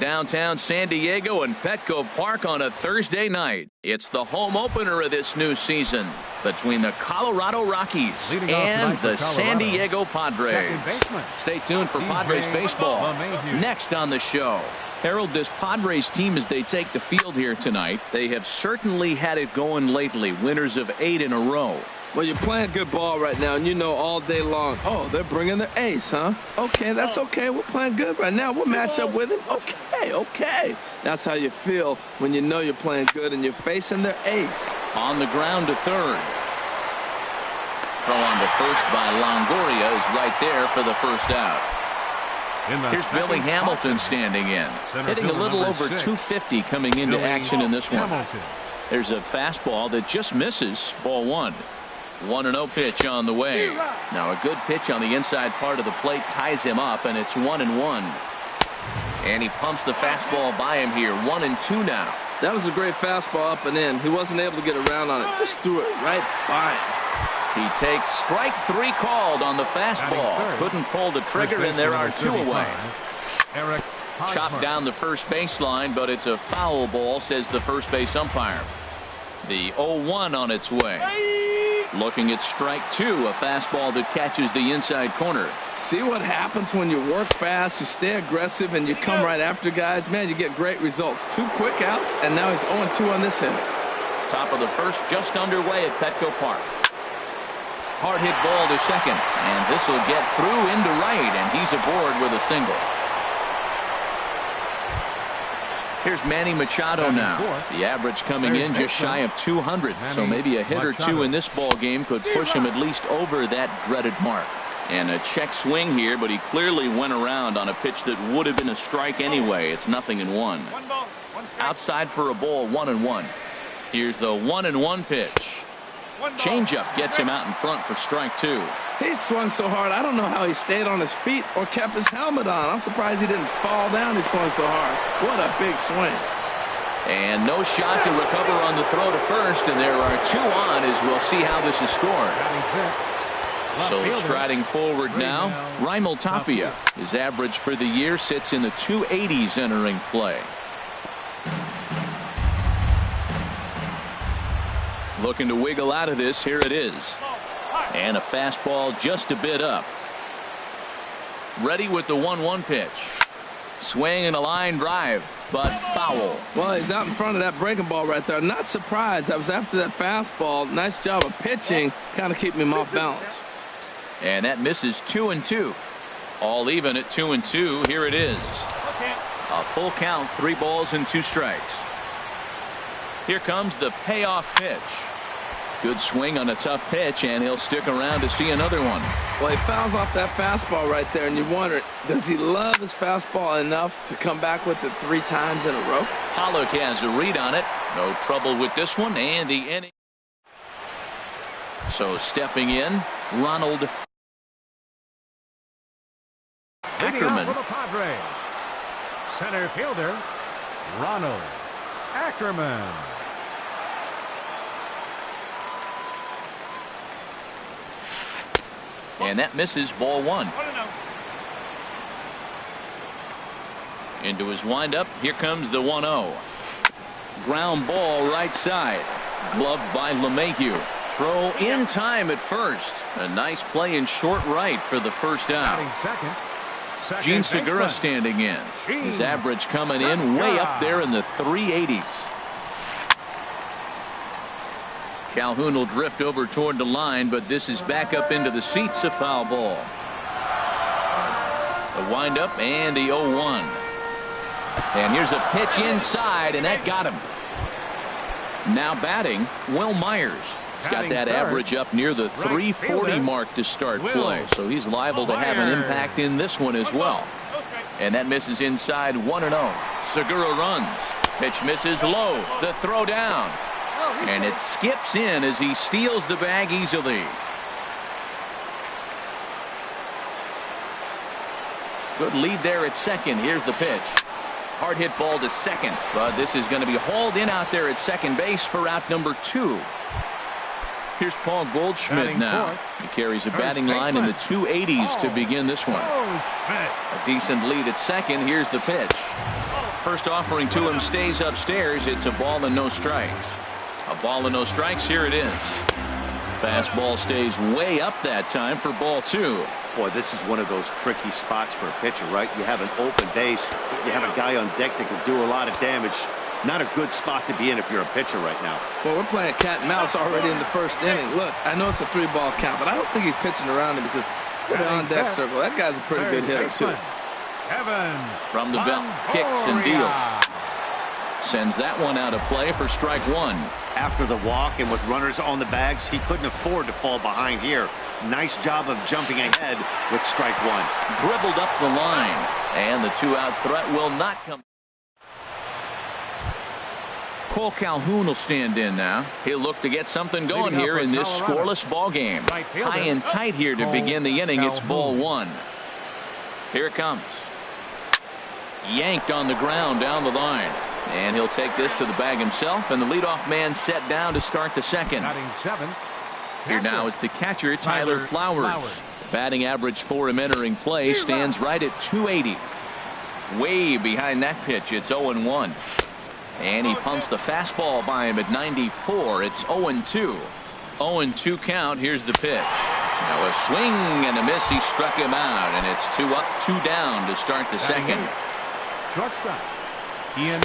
Downtown San Diego and Petco Park on a Thursday night. It's the home opener of this new season between the Colorado Rockies and the San Diego Padres. Stay tuned for Padres baseball next on the show. Harold, this Padres team, as they take the field here tonight, they have certainly had it going lately. Winners of 8 in a row. Well, you're playing good ball right now, and you know all day long, oh, they're bringing their ace, huh? Okay, that's okay. We're playing good right now. We'll match up with him. Okay. That's how you feel when you know you're playing good and you're facing their ace. On the ground to third. Throw on to first by Longoria is right there for the first out. Here's Billy Hamilton standing in. Hitting a little over 250 coming into action in this one. There's a fastball that just misses. Ball 1. 1-0 pitch on the way. Now a good pitch on the inside part of the plate ties him up, and it's 1-1. And he pumps the fastball by him here. 1-2 now. That was a great fastball up and in. He wasn't able to get around on it. Just threw it right by him. He takes strike 3 called on the fastball. Couldn't pull the trigger, and there are 2 away. Chopped down the first baseline, but it's a foul ball, says the first base umpire. The 0-1 on its way. Looking at strike 2, a fastball that catches the inside corner. See what happens when you work fast, you stay aggressive, and you come right after guys? Man, you get great results. 2 quick outs, and now he's 0-2 on this hit. Top of the first just underway at Petco Park. Hard hit ball to second, and this will get through into right, and he's aboard with a single. Here's Manny Machado now. The average coming in just shy of 200, so maybe a hit or 2 in this ball game could push him at least over that dreaded mark. And a check swing here, but he clearly went around on a pitch that would have been a strike anyway. It's 0-1. Outside for a ball, 1-1. Here's the 1-1 pitch. Changeup gets him out in front for strike 2. He swung so hard, I don't know how he stayed on his feet or kept his helmet on. I'm surprised he didn't fall down. He swung so hard. What a big swing. And no shot to recover on the throw to first, and there are 2 on as we'll see how this is scored. So striding forward now, Raimel Tapia. His average for the year sits in the 280s entering play. Looking to wiggle out of this. Here it is. And a fastball just a bit up. Ready with the 1-1 pitch. Swing and a line drive, but foul. Well, he's out in front of that breaking ball right there. Not surprised. That was after that fastball. Nice job of pitching, kind of keeping him off balance. And that misses 2-2. All even at 2-2. Here it is. A full count, 3 balls and 2 strikes. Here comes the payoff pitch. Good swing on a tough pitch, and he'll stick around to see another one. Well, he fouls off that fastball right there, and you wonder, does he love his fastball enough to come back with it 3 times in a row? Pollock has a read on it. No trouble with this one, and the inning. So stepping in, Ronald Ackerman. For the Padres, center fielder Ronald Ackerman. And that misses, ball 1. Into his windup. Here comes the 1-0. Ground ball right side. Gloved by LeMahieu. Throw in time at first. A nice play in short right for the first out. Gene Segura standing in. His average coming in way up there in the 380s. Calhoun will drift over toward the line, but this is back up into the seats. A foul ball. The windup and the 0-1. And here's a pitch inside, and that got him. Now batting, Will Myers. He's got that average up near the 340 mark to start play, so he's liable to have an impact in this one as well. And that misses inside, 1-0. Segura runs. Pitch misses low. The throw down. And it skips in as he steals the bag easily. Good lead there at second. Here's the pitch. Hard hit ball to second, but this is going to be hauled in out there at second base for out number 2. Here's Paul Goldschmidt now. He carries a batting line in the 280s to begin this one. A decent lead at second. Here's the pitch. First offering to him stays upstairs. It's a ball and no strikes. A ball and no strikes. Here it is. Fastball stays way up that time for ball 2. Boy, this is one of those tricky spots for a pitcher, right? You have an open base. You have a guy on deck that can do a lot of damage. Not a good spot to be in if you're a pitcher right now. Well, we're playing cat and mouse already in the first inning. Look, I know it's a 3-ball count, but I don't think he's pitching around him because look at the on-deck circle. That guy's a pretty good hitter, too. From the belt, kicks and deals. Sends that one out of play for strike 1. After the walk and with runners on the bags, he couldn't afford to fall behind here. Nice job of jumping ahead with strike 1. Dribbled up the line, and the 2-out threat will not come. Cole Calhoun will stand in now. He'll look to get something going here in this scoreless ball game. High and tight here to begin the inning. It's ball 1. Here it comes. Yanked on the ground down the line. And he'll take this to the bag himself, and the leadoff man set down to start the second. Here now is the catcher, Tyler Flowers. Batting average for him entering play stands right at 280. Way behind that pitch, it's 0-1. And he pumps the fastball by him at 94. It's 0-2. 0-2 count. Here's the pitch. Now a swing and a miss. He struck him out, and it's 2 up, 2 down to start the second. Shortstop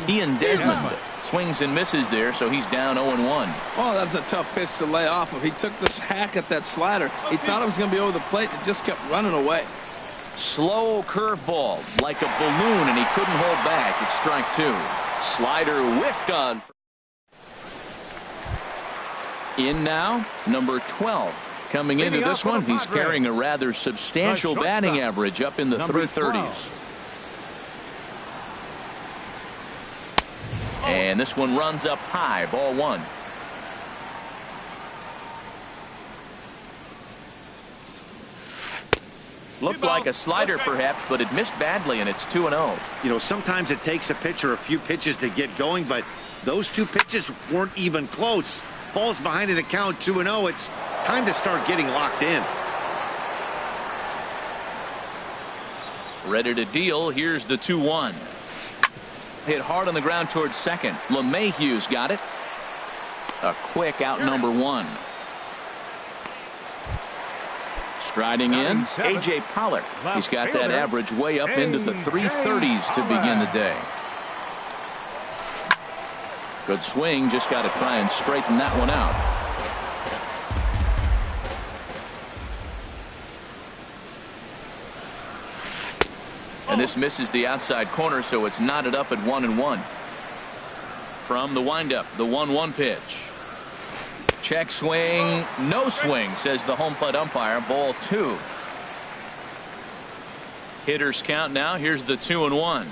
Ian Desmond swings and misses there, so he's down 0-1. Oh, that was a tough pitch to lay off of. He took this hack at that slider. He thought it was going to be over the plate. It just kept running away. Slow curveball like a balloon, and he couldn't hold back. It's strike 2. Slider whiffed on. In now, number 12. Coming into this one, he's carrying a rather substantial batting average up in the 330s. And this one runs up high, ball 1. Looked like a slider perhaps, but it missed badly, and it's 2-0. You know, sometimes it takes a pitcher a few pitches to get going, but those 2 pitches weren't even close. Falls behind in the count, 2-0. It's time to start getting locked in. Ready to deal. Here's the 2-1. Hit hard on the ground towards second. LeMahieu's got it. A quick out number 1. Striding in, A.J. Pollock. He's got that average way up into the 330s to begin the day. Good swing. Just got to try and straighten that one out. And this misses the outside corner, so it's knotted up at 1-1. From the windup, the 1-1 pitch. Check swing, no swing, says the home plate umpire. Ball 2. Hitters count now. Here's the 2-1.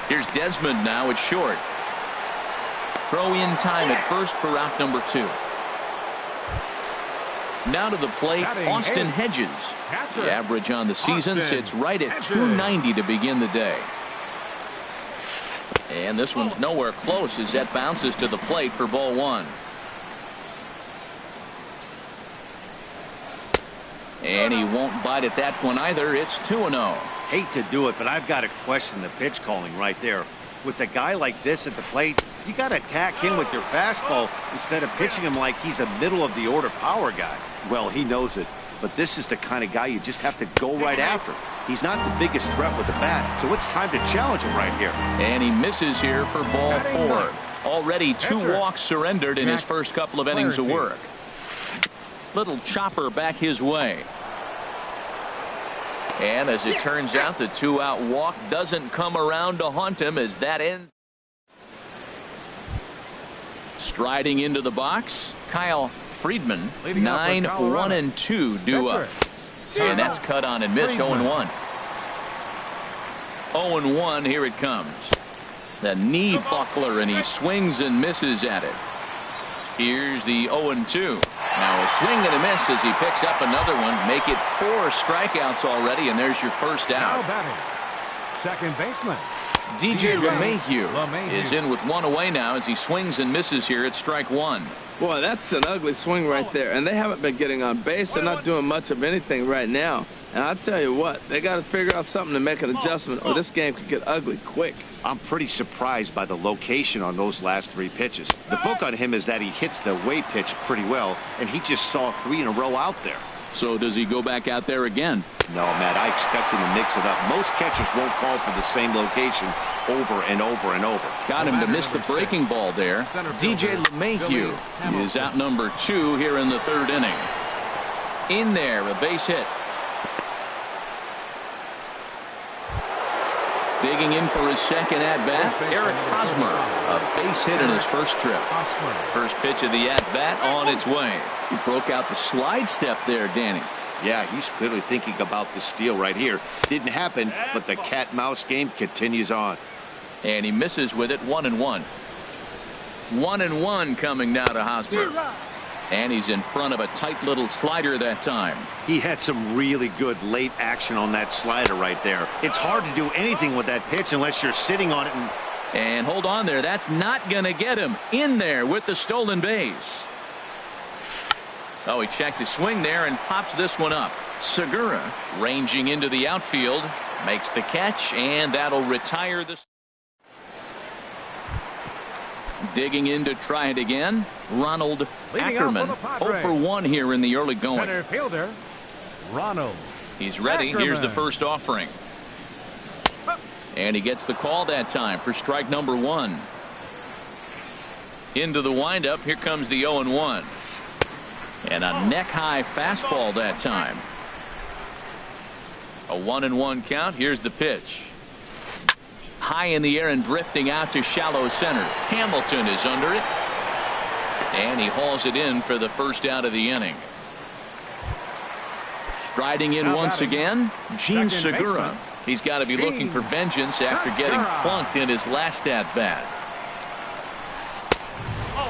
Here's Desmond now at short. Throw in time at first for out number 2. Now to the plate, Austin Hedges. The average on the season sits right at 290 to begin the day. And this one's nowhere close as that bounces to the plate for ball 1. And he won't bite at that one either. It's 2-0. Hate to do it, but I've got to question the pitch calling right there. With a guy like this at the plate, you got to attack him with your fastball instead of pitching him like he's a middle of the order power guy. Well, he knows it, but this is the kind of guy you just have to go right after. He's not the biggest threat with the bat, so it's time to challenge him right here. And he misses here for ball 4. Already 2 walks surrendered in his first couple of innings of work. Little chopper back his way. And as it turns out, the 2-out walk doesn't come around to haunt him as that ends. Striding into the box, Kyle Friedman. 9-1-2 due up. And that's cut on and missed. 0-1. 0-1. Here it comes. The knee buckler, and he swings and misses at it. Here's the 0-2. Now a swing and a miss as he picks up another one. Make it 4 strikeouts already, and there's your first out. Second baseman. DJ LeMahieu is in with one away now as he swings and misses here at strike one. Boy, that's an ugly swing right there. And they haven't been getting on base. They're not doing much of anything right now. And I'll tell you what, they got to figure out something to make an adjustment or this game could get ugly quick. I'm pretty surprised by the location on those last 3 pitches. The book on him is that he hits the away pitch pretty well, and he just saw 3 in a row out there. So does he go back out there again? No, Matt, I expect him to mix it up. Most catchers won't call for the same location over and over and over. Got him to miss the breaking ball there. DJ LeMahieu is out number 2 here in the 3rd inning. In there, a base hit. Digging in for his second at-bat, Eric Hosmer. A base hit in his first trip. First pitch of the at-bat on its way. He broke out the slide step there, Danny. Yeah, he's clearly thinking about the steal right here. Didn't happen, but the cat-mouse game continues on. And he misses with it, 1-1. 1-1 coming now to Hosmer. And he's in front of a tight little slider that time. He had some really good late action on that slider right there. It's hard to do anything with that pitch unless you're sitting on it. And hold on there. That's not going to get him. In there with the stolen base. Oh, he checked his swing there and pops this one up. Segura ranging into the outfield. Makes the catch, and that'll retire this. Digging in to try it again. Ronald Ackerman 0 for 1 here in the early going. Center fielder, Ronald. He's ready. Ackerman. Here's the first offering. And he gets the call that time for strike number 1. Into the windup. Here comes the 0-1. And a neck-high fastball that time. A 1-1 count. Here's the pitch. High in the air and drifting out to shallow center. Hamilton is under it. And he hauls it in for the first out of the inning. Striding in once again, Jean Segura. He's got to be looking for vengeance after getting plunked in his last at-bat.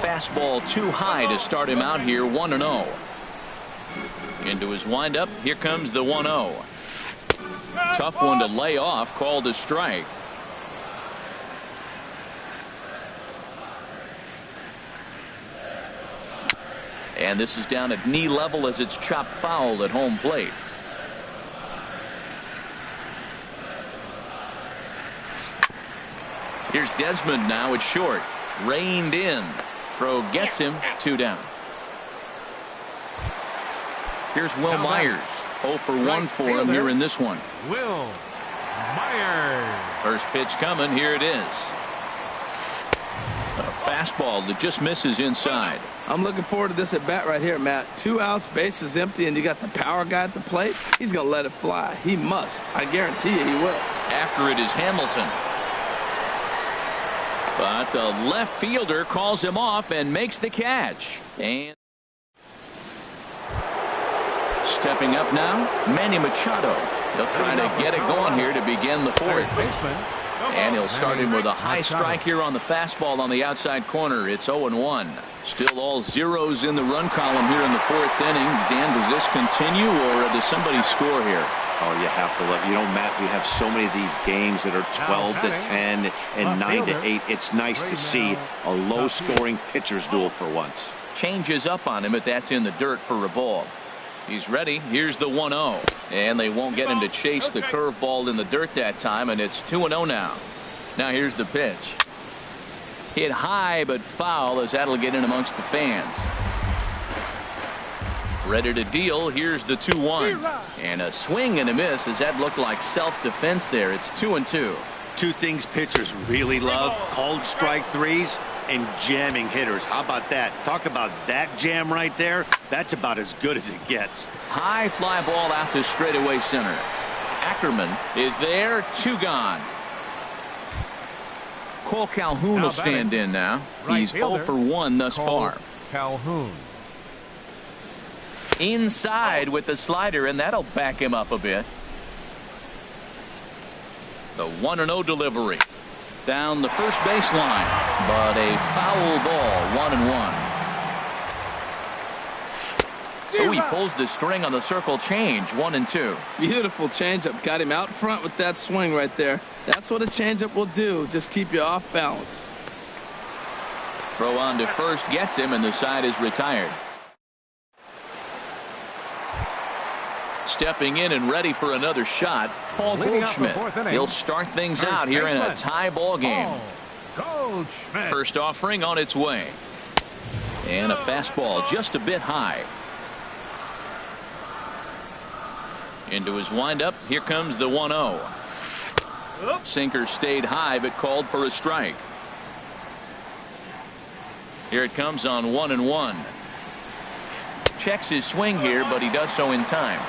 Fastball too high to start him out here, 1-0. Into his windup, here comes the 1-0. Tough one to lay off, called a strike. And this is down at knee level as it's chopped foul at home plate. Here's Desmond now at short. Reined in. Throw gets him. 2 down. Here's Will Myers. 0 for 1 for him here in this one. Will Myers. First pitch coming. Here it is. A fastball that just misses inside. I'm looking forward to this at bat right here, Matt. 2 outs, bases empty, and you got the power guy at the plate. He's going to let it fly. He must. I guarantee you he will. After it is Hamilton. But the left fielder calls him off and makes the catch. And stepping up now, Manny Machado. He'll try to get it going here to begin the 4th. And he'll start him with a high strike here on the fastball on the outside corner. It's 0-1. Still all zeros in the run column here in the 4th inning. Dan, does this continue or does somebody score here? Oh, you have to love. You know, Matt, we have so many of these games that are 12 to 10 and 9 to 8. It's nice to see a low-scoring pitcher's duel for once. Changes up on him, but that's in the dirt for a ball. He's ready. Here's the 1-0. And they won't get him to chase the curveball in the dirt that time, and it's 2-0 now. Now here's the pitch. Hit high but foul as that'll get in amongst the fans. Ready to deal. Here's the 2-1. And a swing and a miss as that looked like self-defense there. It's 2-2. 2 things pitchers really love: called strike threes and jamming hitters. How about that? Talk about that jam right there. That's about as good as it gets. High fly ball out to straightaway center. Ackerman is there. 2 gone. Cole Calhoun will stand in now. He's 0 for 1 thus far. Calhoun. Inside with the slider, and that'll back him up a bit. The 1-0 delivery. Down the first baseline, but a foul ball, 1-1. Oh, he pulls the string on the circle change. 1-2. Beautiful changeup. Got him out front with that swing right there. That's what a changeup will do. Just keep you off balance. Throw on to first gets him, and the side is retired. Stepping in and ready for another shot, Paul Goldschmidt. He'll start things out here in a tie ball game. First offering on its way. And a fastball just a bit high. Into his windup. Here comes the 1-0. Sinker stayed high but called for a strike. Here it comes on 1-1. Checks his swing here, but he does so in time.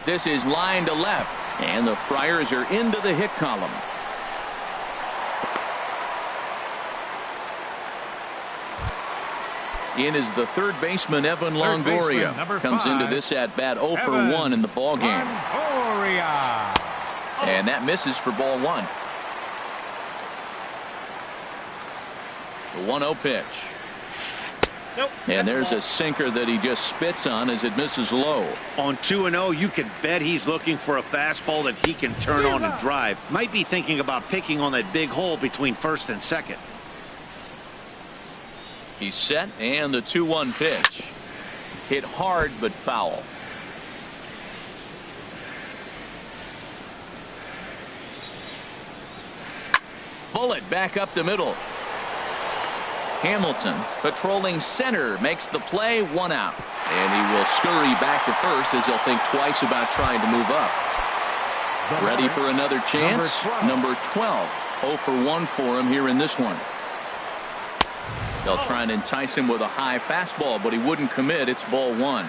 This is line to left, and the Friars are into the hit column. In is the third baseman, Evan Longoria. Comes into this at bat 0 for 1 in the ball game. And that misses for ball 1. The 1-0 pitch. Nope, and there's a sinker that he just spits on as it misses low. On 2-0, you can bet he's looking for a fastball that he can turn on and drive. Might be thinking about picking on that big hole between first and second. He's set, and the 2-1 pitch. Hit hard but foul. Bullet back up the middle. Hamilton patrolling center makes the play, 1 out. And he will scurry back to first as he'll think twice about trying to move up. Ready for another chance? Number 12. 0 for 1 for him here in this one. They'll try and entice him with a high fastball, but he wouldn't commit. It's ball 1.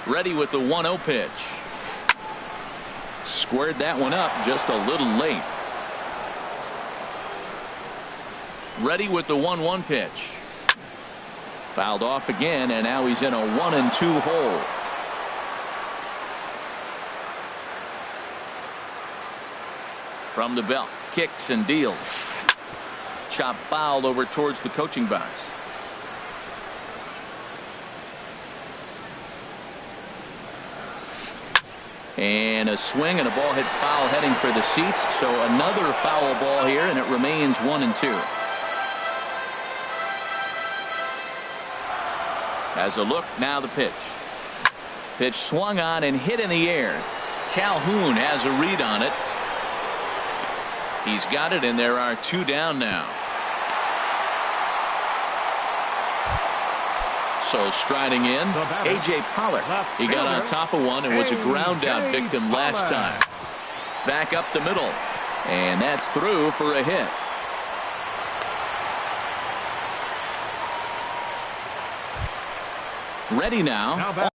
Ready with the 1-0 pitch. Squared that one up just a little late. Ready with the 1-1 pitch. Fouled off again, and now he's in a 1-2 hole. From the belt, kicks and deals. Chop foul over towards the coaching box. And a swing and a ball hit foul heading for the seats. So another foul ball here, and it remains 1-2. As a look, now the pitch. Pitch swung on and hit in the air. Calhoun has a read on it. He's got it, and there are 2 down now. So striding in, A.J. Pollard. He got on top of one and was a ground out victim last time. Back up the middle, and that's through for a hit. Ready now.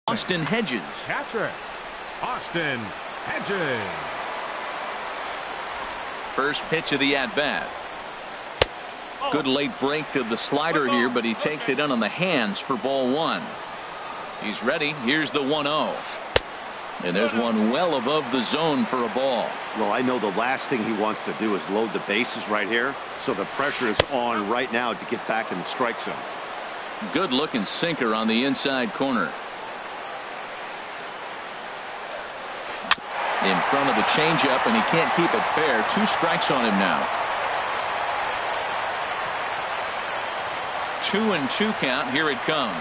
Austin Hedges. Catcher, Austin Hedges. First pitch of the at-bat. Good late break to the slider here, but he takes it in on the hands for ball 1. He's ready. Here's the 1-0. And there's one well above the zone for a ball. Well, I know the last thing he wants to do is load the bases right here, so the pressure is on right now to get back in the strike zone. Good looking sinker on the inside corner. In front of the changeup, and he can't keep it fair. 2 strikes on him now. 2-2 count. Here it comes.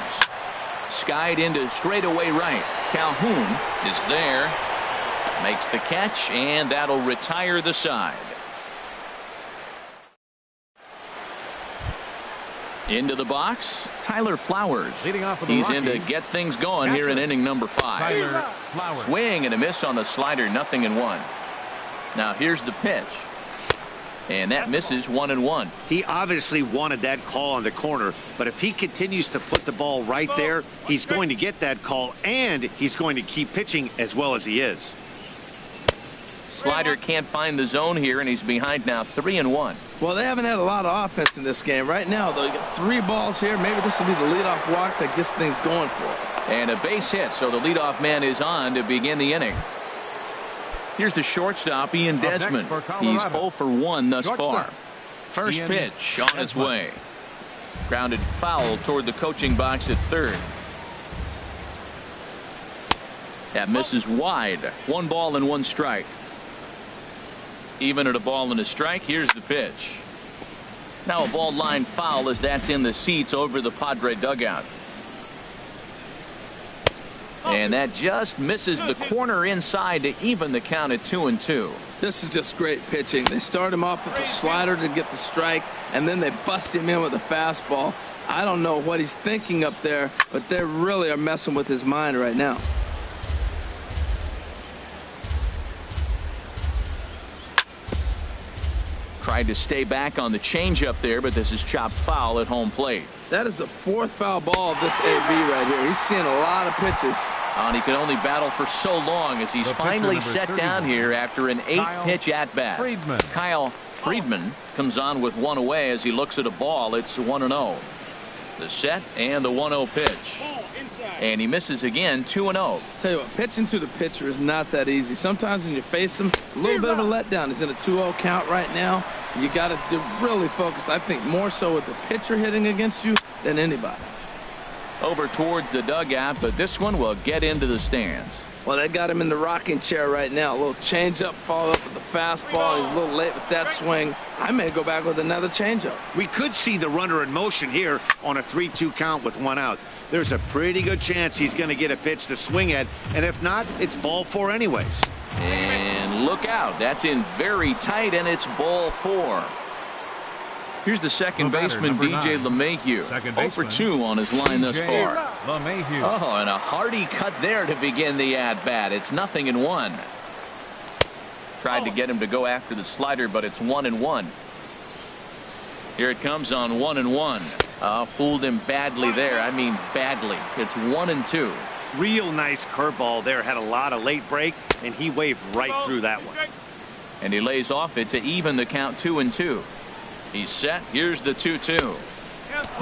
Skied into straightaway right. Calhoun is there. Makes the catch, and that'll retire the side. Into the box, Tyler Flowers. Leading off with He's in to get things going here in inning number 5. Tyler Flowers. Swing and a miss on the slider, 0-1. Now here's the pitch. And that misses 1-1. He obviously wanted that call on the corner, but if he continues to put the ball right there, he's going to get that call, and he's going to keep pitching as well as he is. Slider can't find the zone here, and he's behind now 3-1. Well, they haven't had a lot of offense in this game. Right now, though, you got 3 balls here. Maybe this will be the leadoff walk that gets things going for him. And a base hit, so the leadoff man is on to begin the inning. Here's the shortstop, Ian Desmond. He's 0 for 1 thus far. First pitch on its way. Grounded foul toward the coaching box at third. That misses wide. 1 ball and 1 strike. Even at a ball and a strike, here's the pitch. Now a ball line foul as that's in the seats over the Padre dugout. And that just misses the corner inside to even the count at 2-2. This is just great pitching. They start him off with the slider to get the strike, and then they bust him in with a fastball. I don't know what he's thinking up there, but they really are messing with his mind right now. Tried to stay back on the changeup there, but this is chopped foul at home plate. That is the 4th foul ball of this AB right here. He's seeing a lot of pitches. And he can only battle for so long as he's finally set down here after an 8-pitch at-bat. Kyle Friedman comes on with 1 away as he looks at a ball. It's 1-0. The set and the 1-0 pitch. And he misses again, 2-0. Tell you what, pitching to the pitcher is not that easy. Sometimes when you face him, a little bit of a letdown. He's in a 2-0 count right now. You got to really focus, I think, more so with the pitcher hitting against you than anybody. Over toward the dugout, but this one will get into the stands. Well, they got him in the rocking chair right now. A little changeup, followed up with the fastball. He's a little late with that swing. I may go back with another changeup. We could see the runner in motion here on a 3-2 count with 1 out. There's a pretty good chance he's going to get a pitch to swing at, and if not, it's ball 4 anyways. And look out. That's in very tight, and it's ball 4. Here's the second baseman, DJ LeMahieu. 0 for 2 on his line thus far. Oh, and a hearty cut there to begin the at-bat. It's 0-1. Tried to get him to go after the slider, but it's 1-1. Here it comes on 1-1. Fooled him badly there. I mean badly. It's 1-2. Real nice curveball there. Had a lot of late break, and he waved right through that one. And he lays off it to even the count 2-2. He's set. Here's the 2-2.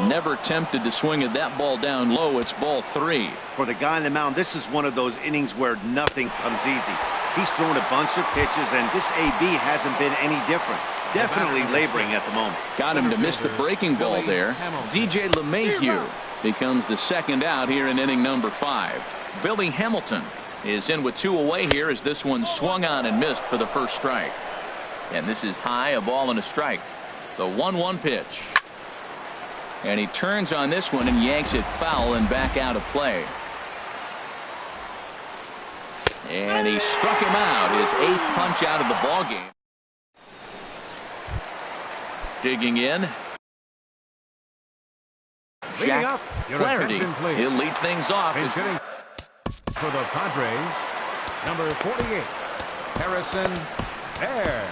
Never tempted to swing at that ball down low. It's ball 3. For the guy on the mound, this is one of those innings where nothing comes easy. He's thrown a bunch of pitches, and this AB hasn't been any different. Definitely laboring at the moment. Got him to miss the breaking ball there. DJ LeMahieu becomes the second out here in inning number 5. Billy Hamilton is in with 2 away here as this one swung on and missed for the first strike. And this is high, a ball and a strike. The 1-1 pitch. And he turns on this one and yanks it foul and back out of play. And he struck him out, his 8th punch out of the ball game. Digging in, Jack Flaherty. He'll lead things off. For the Padres, number 48, Harrison Baer.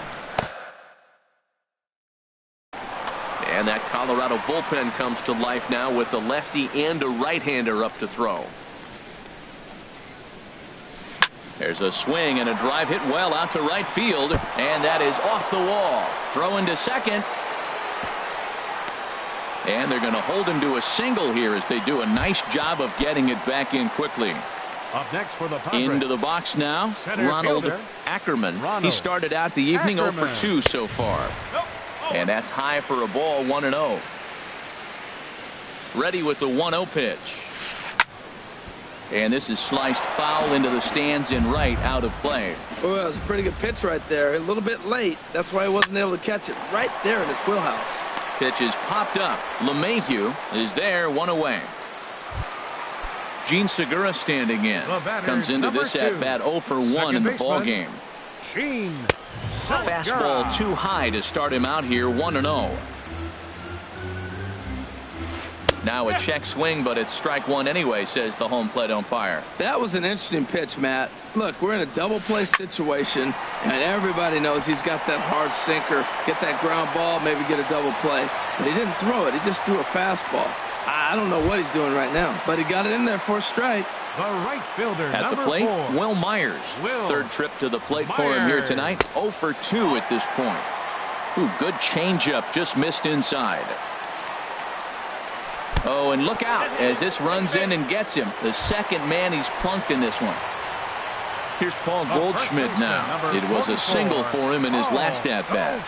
And that Colorado bullpen comes to life now with a lefty and a right-hander up to throw. There's a swing and a drive hit well out to right field, and that is off the wall. Throw into second. And they're going to hold him to a single here as they do a nice job of getting it back in quickly. Up next for the Padres. Into the box now, Ronald Ackerman. He started out the evening 0 for 2 so far. And that's high for a ball, 1-0. Ready with the 1-0 pitch. And this is sliced foul into the stands in right, out of play. Oh, that was a pretty good pitch right there. A little bit late. That's why he wasn't able to catch it right there in his wheelhouse. Pitch is popped up. LeMahieu is there, 1 away. Gene Segura standing in. Comes into this at-bat 0 for 1 in the ballgame. Gene Fastball too high to start him out here, 1-0. Now a check swing, but it's strike 1 anyway, says the home plate umpire. That was an interesting pitch, Matt. Look, we're in a double play situation, and everybody knows he's got that hard sinker. Get that ground ball, maybe get a double play. But he didn't throw it. He just threw a fastball. I don't know what he's doing right now, but he got it in there for a strike. The right fielder, at the plate, 4. Will Myers. Third trip to the plate for him here tonight. 0 for 2 at this point. Ooh, good changeup, just missed inside. Oh, and look out as this runs in and gets him. The second man he's plunked in this one. Here's Paul Goldschmidt now. It was a single for him in his last at-bat.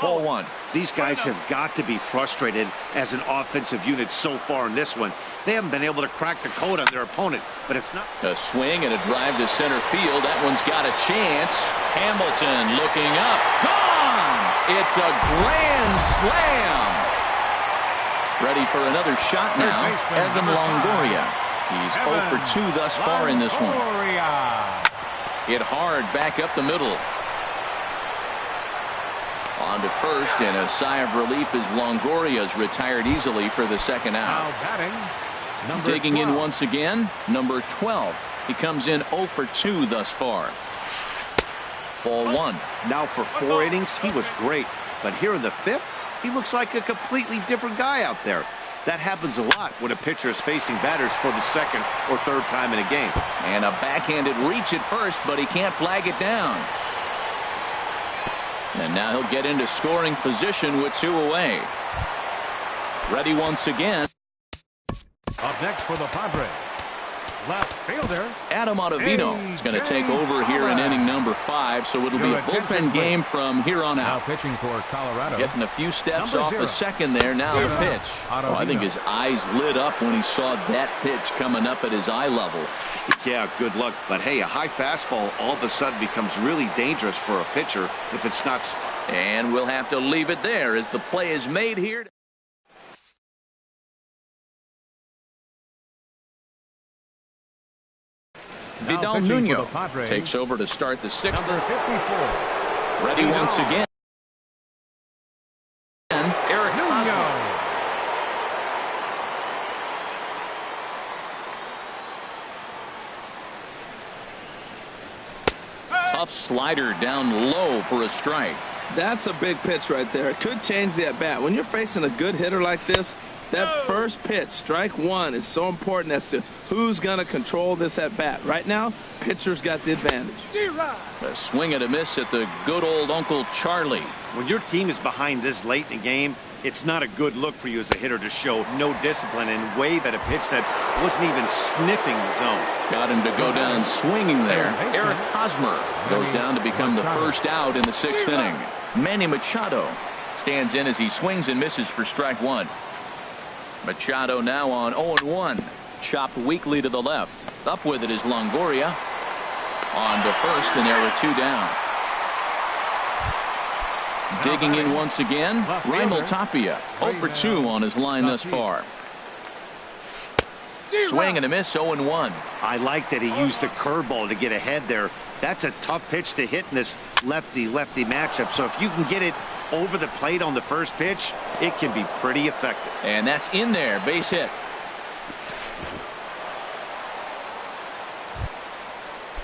Ball 1. These guys have got to be frustrated as an offensive unit so far in this one. They haven't been able to crack the code on their opponent, but it's not. A swing and a drive to center field. That one's got a chance. Hamilton looking up. Gone! It's a grand slam. Ready for another shot now. Evan Longoria. He's 0 for 2 thus far in this one. Hit hard back up the middle. On to first, and a sigh of relief as Longoria's retired easily for the second out. Digging in once again, number 12. He comes in 0 for 2 thus far. Ball 1. Now for 4 innings, he was great. But here in the 5th, he looks like a completely different guy out there. That happens a lot when a pitcher is facing batters for the second or third time in a game. And a backhanded reach at first, but he can't flag it down. And now he'll get into scoring position with 2 away. Ready once again. Up next for the Padres, left fielder Adam Ottavino is going to take over here in inning number 5, so it'll be a bullpen game from here on out. Now pitching for Colorado. Getting a few steps off the second there. Now the pitch. Oh, I think his eyes lit up when he saw that pitch coming up at his eye level. Yeah, good luck. But hey, a high fastball all of a sudden becomes really dangerous for a pitcher if it's not. And we'll have to leave it there as the play is made here. Vidal Nuno takes over to start the 6th. Ready once again. Eric Hosmer. Tough slider down low for a strike. That's a big pitch right there. It could change the at-bat. When you're facing a good hitter like this, that first pitch, strike 1, is so important as to who's going to control this at-bat. Right now, pitcher's got the advantage. A swing and a miss at the good old Uncle Charlie. When your team is behind this late in the game, it's not a good look for you as a hitter to show no discipline and wave at a pitch that wasn't even sniffing the zone. Got him to go down swinging there. Eric Hosmer goes down to become the first out in the 6th inning. Manny Machado stands in as he swings and misses for strike 1. Machado now on 0-1. Chopped weakly to the left. Up with it is Longoria. On to first, and there were 2 down. Digging in once again, Raimel Tapia. 0 for 2 on his line thus far. Swing and a miss, 0-1. I like that he used the curveball to get ahead there. That's a tough pitch to hit in this lefty-lefty matchup. So if you can get it over the plate on the first pitch, it can be pretty effective. And that's in there, base hit.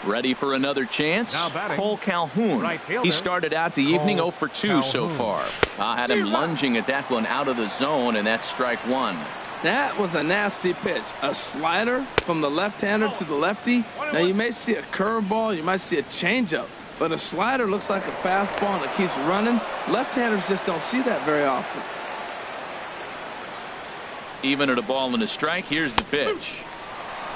Ready for another chance. Cole Calhoun. Right, he started out the evening 0 for 2 so far. I had him lunging at that one out of the zone, and that's strike 1. That was a nasty pitch. A slider from the left-hander to the lefty. Now, you may see a curveball, you might see a changeup, but a slider looks like a fastball and it keeps running. Left-handers just don't see that very often. Even at a ball and a strike, here's the pitch.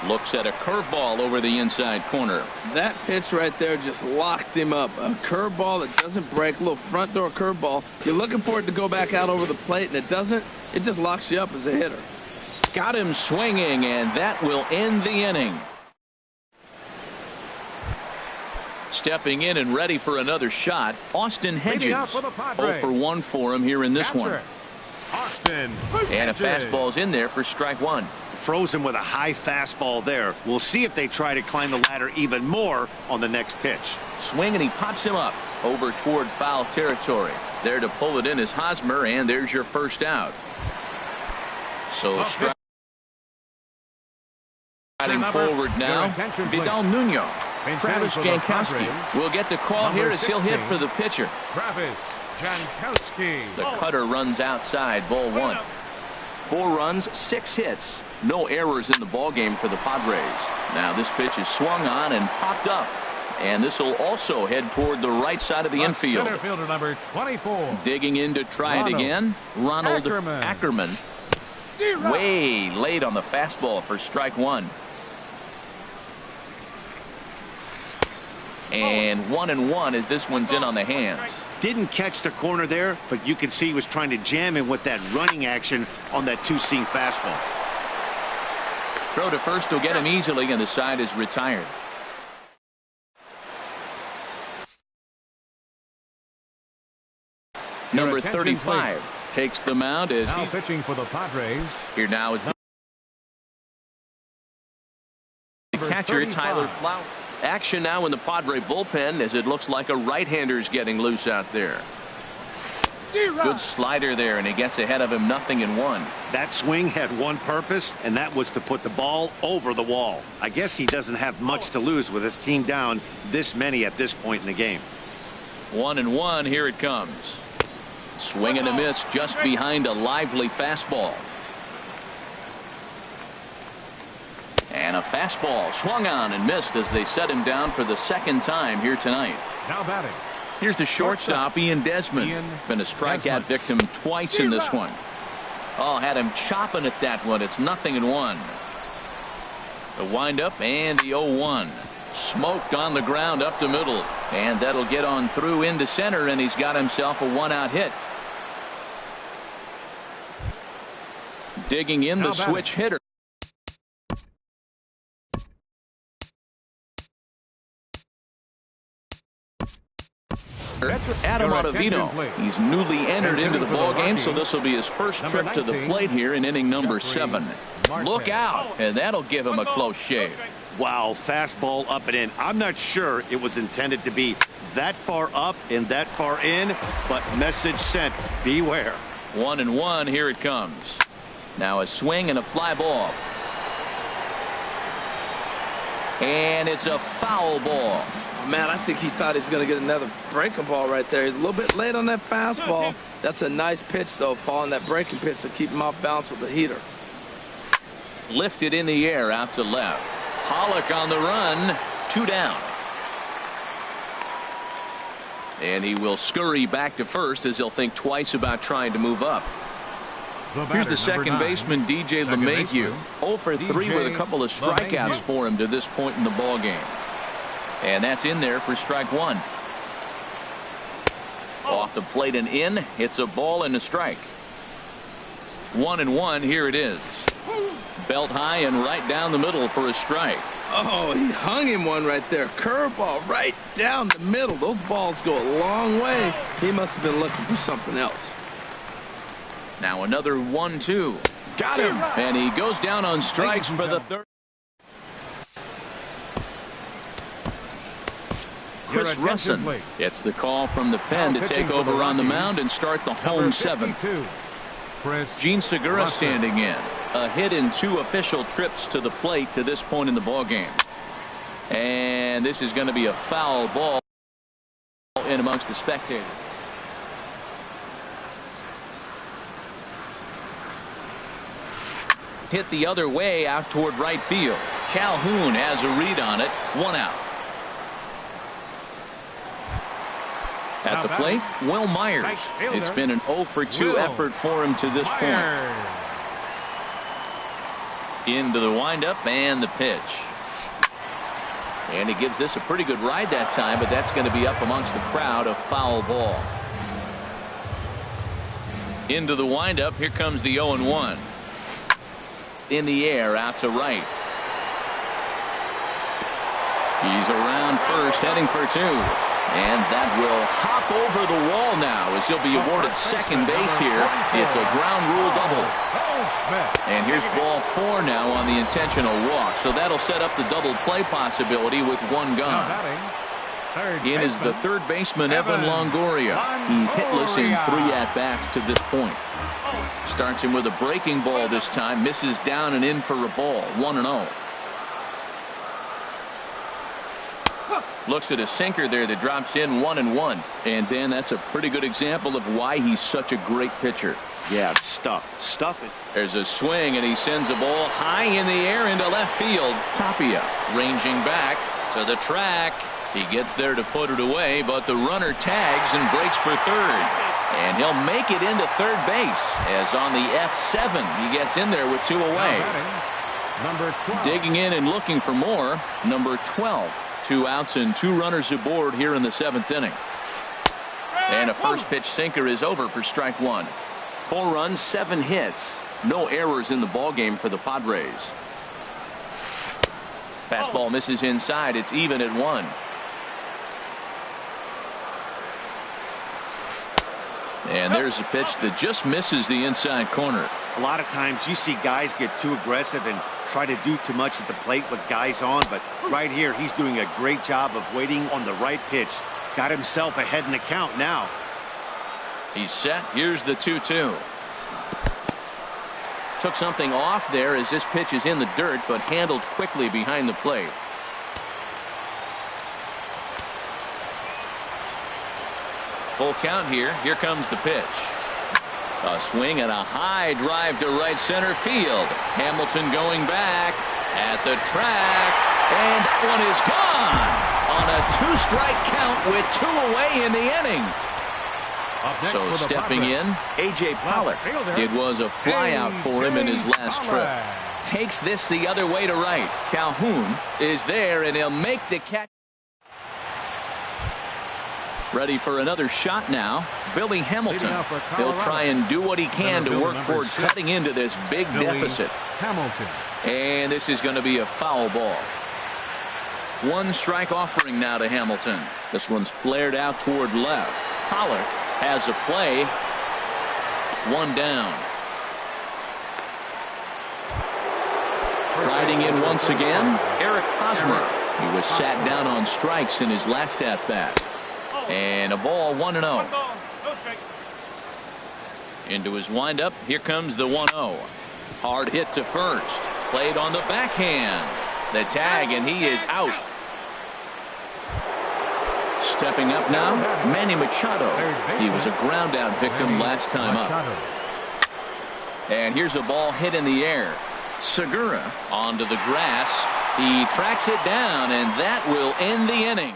Looks at a curveball over the inside corner. That pitch right there just locked him up. A curveball that doesn't break, a little front door curveball. You're looking for it to go back out over the plate, and it doesn't. It just locks you up as a hitter. Got him swinging, and that will end the inning. Stepping in and ready for another shot, Austin Hedges. 0 for 1 for him here in this one. Austin and a fastball's in there for strike 1. Frozen with a high fastball there. We'll see if they try to climb the ladder even more on the next pitch. Swing, and he pops him up over toward foul territory. There to pull it in is Hosmer, and there's your first out. So striding forward now, Vidal Nuno. Travis Jankowski will get the call here as he'll hit for the pitcher. Travis Jankowski. The cutter runs outside, ball 1. 4 runs, 6 hits. No errors in the ballgame for the Padres. Now this pitch is swung on and popped up. And this will also head toward the right side of the infield. Center fielder number 24. Digging in to try it again. Ronald Ackerman. Way late on the fastball for strike 1. And 1-1 as this one's in on the hands. Didn't catch the corner there, but you can see he was trying to jam him with that running action on that 2-seam fastball. Throw to first will get him easily, and the side is retired. Number 35 takes the mound as now pitching for the Padres. Here now is the catcher, Tyler Flowers. Action now in the Padre bullpen as it looks like a right-hander's getting loose out there. Good slider there, and he gets ahead of him, 0-1. That swing had one purpose, and that was to put the ball over the wall. I guess he doesn't have much to lose with his team down this many at this point in the game. 1-1, here it comes. Swing and a miss just behind a lively fastball. And a fastball swung on and missed as they set him down for the 2nd time here tonight. Now batting. Here's the shortstop, Ian Desmond. Been a strikeout victim twice in this one. Oh, had him chopping at that one. It's 0-1. The windup and the 0-1. Smoked on the ground up the middle. And that'll get on through into center, and he's got himself a 1-out hit. Digging in the switch hitter. Adam Ottavino. He's newly entered into the ballgame, so this will be his first trip to the plate here in inning number 7. Look out, and that'll give him a close shave. Wow, fastball up and in. I'm not sure it was intended to be that far up and that far in, but message sent, beware. 1-1, here it comes. Now a swing and a fly ball. And it's a foul ball. Man, I think he thought he was going to get another breaking ball right there. He's a little bit late on that fastball. That's a nice pitch, though, following that breaking pitch to keep him off balance with the heater. Lifted in the air out to left. Pollock on the run. 2 down. And he will scurry back to first as he'll think twice about trying to move up. Here's the second baseman, DJ LeMahieu. 0 for 3 with a couple of strikeouts for him to this point in the ballgame. And that's in there for strike 1. Off the plate and in. It's a ball and a strike. 1-1, here it is. Belt high and right down the middle for a strike. Oh, he hung him one right there. Curveball right down the middle. Those balls go a long way. He must have been looking for something else. Now another 1-2. Got him. And he goes down on strikes for the 3rd. Chris Russin gets the call from the pen to take over on the mound and start the home 7th. Gene Segura standing in. A hit in 2 official trips to the plate to this point in the ballgame. And this is going to be a foul ball in amongst the spectators. Hit the other way out toward right field. Calhoun has a read on it. 1 out. At the plate, Will Myers. It's been an 0 for 2 effort for him to this point. Into the windup and the pitch. And he gives this a pretty good ride that time, but that's going to be up amongst the crowd. A foul ball. Into the windup. Here comes the 0-1. In the air out to right. He's around first, heading for 2. And that will hop over the wall now as he'll be awarded second base here. It's a ground rule double. And here's ball 4 now on the intentional walk. So that'll set up the double play possibility with 1 gone. In is the 3rd baseman, Evan Longoria. He's hitless in 3 at-bats to this point. Starts him with a breaking ball this time. Misses down and in for a ball. 1-0. Looks at a sinker there that drops in 1-1. And Dan, that's a pretty good example of why he's such a great pitcher. Yeah, stuff is. There's a swing, and he sends a ball high in the air into left field. Tapia ranging back to the track. He gets there to put it away, but the runner tags and breaks for third. And he'll make it into third base, as on the F7 he gets in there with 2 away. Number 12. Digging in and looking for more, number 12. 2 outs and 2 runners aboard here in the 7th inning. And a first pitch sinker is over for strike 1. 4 runs, 7 hits. No errors in the ballgame for the Padres. Fastball misses inside. It's even at 1. And there's a pitch that just misses the inside corner. A lot of times you see guys get too aggressive and try to do too much at the plate with guys on, but right here he's doing a great job of waiting on the right pitch. Got himself ahead in the count now. He's set. Here's the 2-2. Took something off there as this pitch is in the dirt, but handled quickly behind the plate. Full count here. Here comes the pitch. A swing and a high drive to right center field. Hamilton going back at the track, and that one is gone on a 2-strike count with 2 away in the inning. So stepping in, A.J. Pollock. It was a flyout for him in his last trip. Takes this the other way to right. Calhoun is there, and he'll make the catch. Ready for another shot now. Billy Hamilton. He'll try and do what he can to work toward cutting into this big deficit. Hamilton. And this is going to be a foul ball. 1 strike offering now to Hamilton. This one's flared out toward left. Pollock has a play. 1 down. Riding in once again, Eric Hosmer. He was sat down on strikes in his last at-bat. And a ball, 1-0. Into his windup. Here comes the 1-0. Hard hit to first. Played on the backhand. The tag, and he is out. Stepping up now, Manny Machado. He was a ground out victim last time up. And here's a ball hit in the air. Segura onto the grass. He tracks it down, and that will end the inning.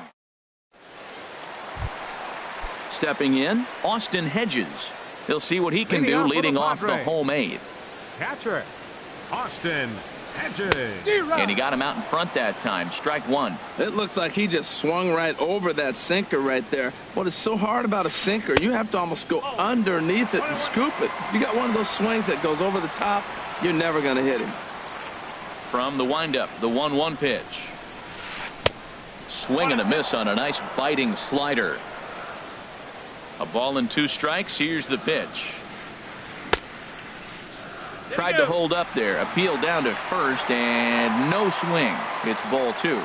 Stepping in, Austin Hedges. He'll see what he can do leading off the home 8th. Catcher, Austin Hedges. And he got him out in front that time. Strike 1. It looks like he just swung right over that sinker right there. What is so hard about a sinker, you have to almost go underneath it and scoop it. You got one of those swings that goes over the top, you're never going to hit him. From the windup, the 1-1 pitch. Swing and a miss on a nice biting slider. A ball and 2 strikes. Here's the pitch. Tried to hold up there. Appeal down to first, and no swing. It's ball 2.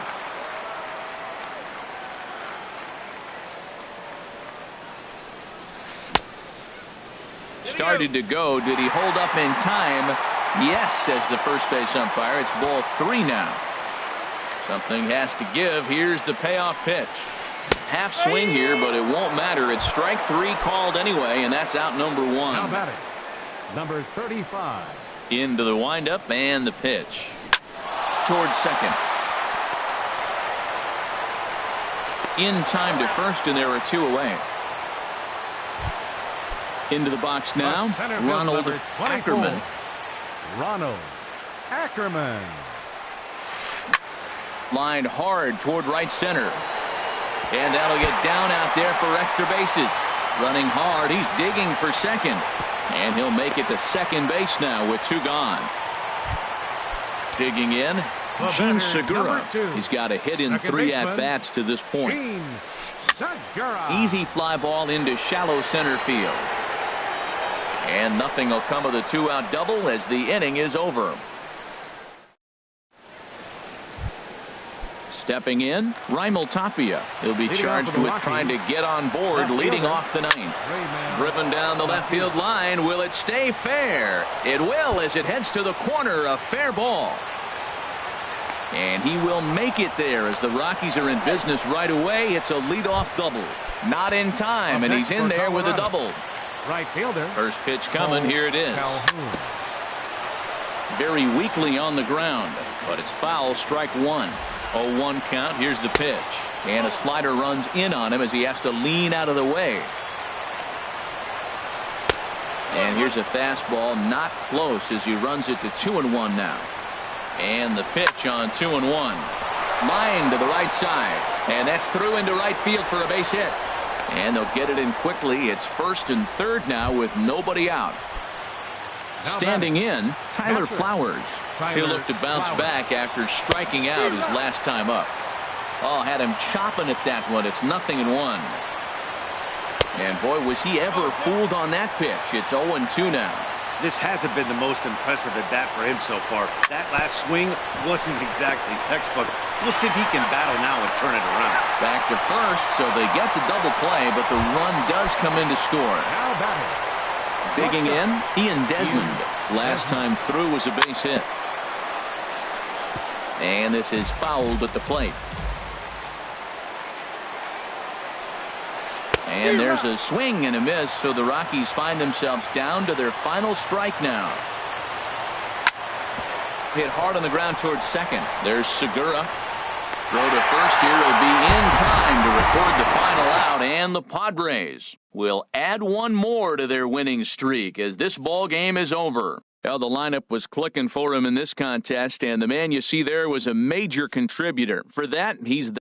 Started to go. Did he hold up in time? Yes, says the first base umpire. It's ball 3 now. Something has to give. Here's the payoff pitch. Half swing here, but it won't matter. It's strike 3 called anyway, and that's out number 1. Now batting, number 35. Into the windup and the pitch. Towards second. In time to first, and there are 2 away. Into the box now, Ronald Ackerman. Ronald Ackerman. Lined hard toward right center. And that'll get down out there for extra bases. Running hard. He's digging for second. And he'll make it to second base now with 2 gone. Digging in, Jean Segura. He's got a hit in 3 at-bats to this point. Easy fly ball into shallow center field. And nothing will come of the 2-out double as the inning is over. Stepping in, Raimel Tapia. He'll be charged with trying to get on board leading off the 9th. Driven down the left field line. Will it stay fair? It will as it heads to the corner. A fair ball. And he will make it there as the Rockies are in business right away. It's a leadoff double. Not in time, and he's in there with a double. Right fielder. First pitch coming. Here it is. Calhoun. Very weakly on the ground, but it's foul. Strike one. 0-1 count. Here's the pitch. And a slider runs in on him as he has to lean out of the way. And here's a fastball, not close as he runs it to 2-1 now. And the pitch on 2-1. Line to the right side. And that's through into right field for a base hit. And they'll get it in quickly. It's first and third now with nobody out. Standing in, Tyler Flowers. He'll look to bounce back after striking out his last time up. Oh, had him chopping at that one. It's 0-1. And boy, was he ever fooled on that pitch. It's 0-2 now. This hasn't been the most impressive at bat for him so far. That last swing wasn't exactly textbook. We'll see if he can battle now and turn it around. Back to first, so they get the double play, but the run does come in to score. Now batting. Digging in, Ian Desmond. Last time through was a base hit. And this is fouled at the plate. And there's a swing and a miss, so the Rockies find themselves down to their final strike now. Hit hard on the ground towards second. There's Segura. Throw to first here will be in time to record the final out, and the Padres will add one more to their winning streak as this ball game is over. Well, the lineup was clicking for him in this contest, and the man you see there was a major contributor. For that, he's the